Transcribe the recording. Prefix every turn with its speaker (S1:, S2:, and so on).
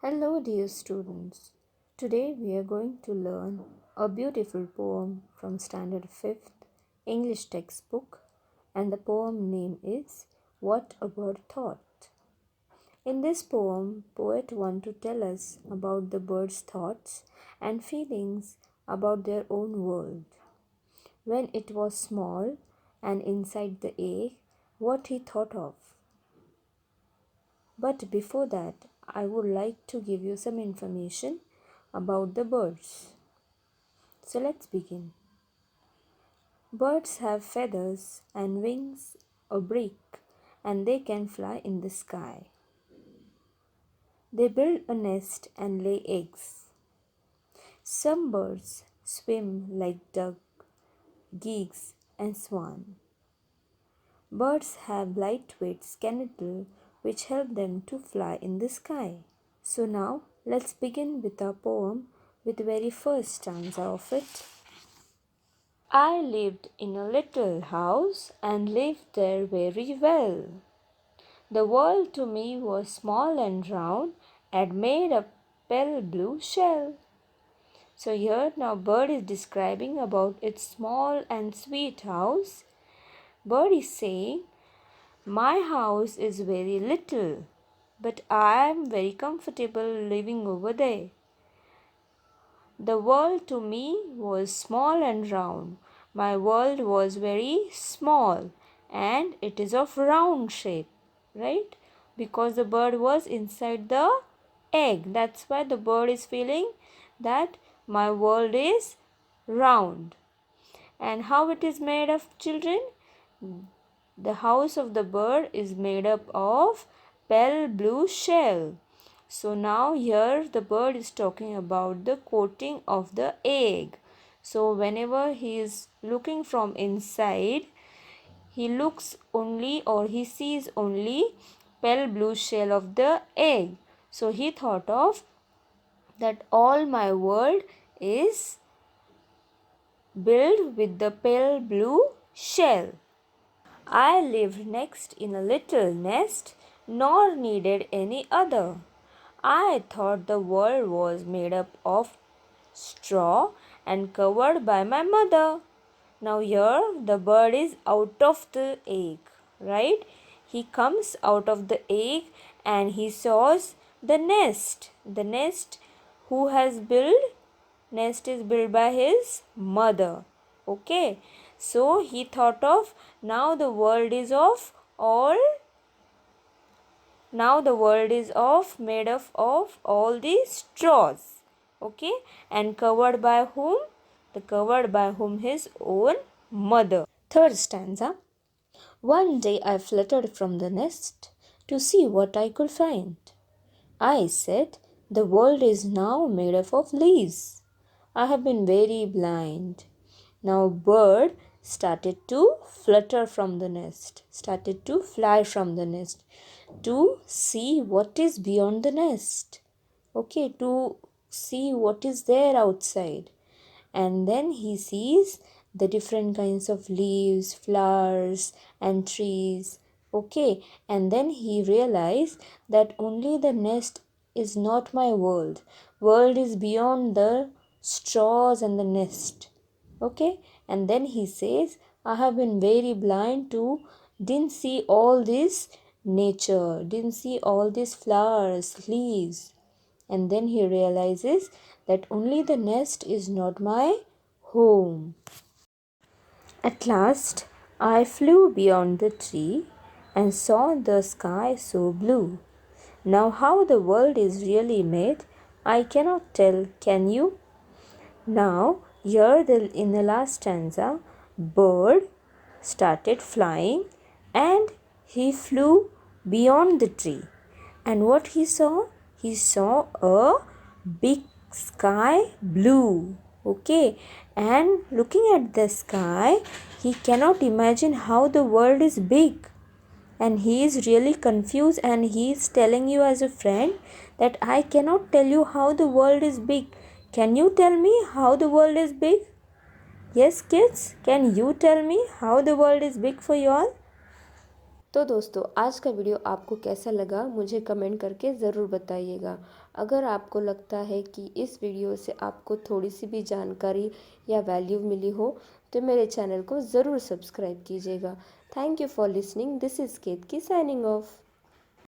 S1: Hello, dear students. Today we are going to learn a beautiful poem from Standard 5th English textbook, and the poem name is What a Bird Thought. In this poem, poet want to tell us about the bird's thoughts and feelings about their own world. When it was small and inside the egg, what he thought of. But before that, I would like to give you some information about the birds. So let's begin. Birds have feathers and wings or beak, and they can fly in the sky. They build a nest and lay eggs. Some birds swim like duck, geese, and swan. Birds have lightweight skeletal which help them to fly in the sky. So now let's begin with our poem with the very first stanza of it. I lived in a little house and lived there very well. The world to me was small and round and made a pale blue shell. So here now bird is describing about its small and sweet house. Bird is saying, my house is very little, but I am very comfortable living over there. The world to me was small and round. My world was very small and it is of round shape, right? Because the bird was inside the egg. That's why the bird is feeling that my world is round. And how it is made of, children? The house of the bird is made up of pale blue shell. So now here the bird is talking about the coating of the egg. So whenever he is looking from inside, he looks only or he sees only pale blue shell of the egg. So he thought of that all my world is built with the pale blue shell. I lived next in a little nest, nor needed any other. I thought the world was made up of straw and covered by my mother. Now here the bird is out of the egg, right? He comes out of the egg and he saws the nest. The nest who has built, nest is built by his mother. Okay, so he thought of now the world is of all now the world is of made of all these straws, okay, and covered by whom? The covered by whom? His own mother. Third stanza. One day I fluttered from the nest to see what I could find. I said, the world is now made up of leaves. I have been very blind. Now bird started to flutter from the nest, started to fly from the nest to see what is beyond the nest. Okay, to see what is there outside. And then he sees the different kinds of leaves, flowers, and trees. Okay, and then he realized that only the nest is not my world. World is beyond the straws and the nest. Okay, and then he says, I have been very blind to didn't see all this nature, didn't see all these flowers, leaves. And then he realizes that only the nest is not my home. At last, I flew beyond the tree and saw the sky so blue. Now, how the world is really made, I cannot tell, can you? Now, here in the last stanza, bird started flying and he flew beyond the tree. And what he saw? He saw a big sky blue. Okay, and looking at the sky, he cannot imagine how the world is big. And he is really confused and he is telling you as a friend that I cannot tell you how the world is big. Can you tell me how the world is big? Yes kids, can you tell me how the world is big for you all? तो दोस्तों आज का video आपको कैसा लगा मुझे comment करके ज़रूर बताइएगा अगर आपको लगता है कि इस वीडियो से आपको थोड़ी सी भी जानकारी या वैल्यू मिली हो तो मेरे चैनल को ज़रूर सब्सक्राइब कीजिएगा। Thank you for listening. This is Ketaki signing of.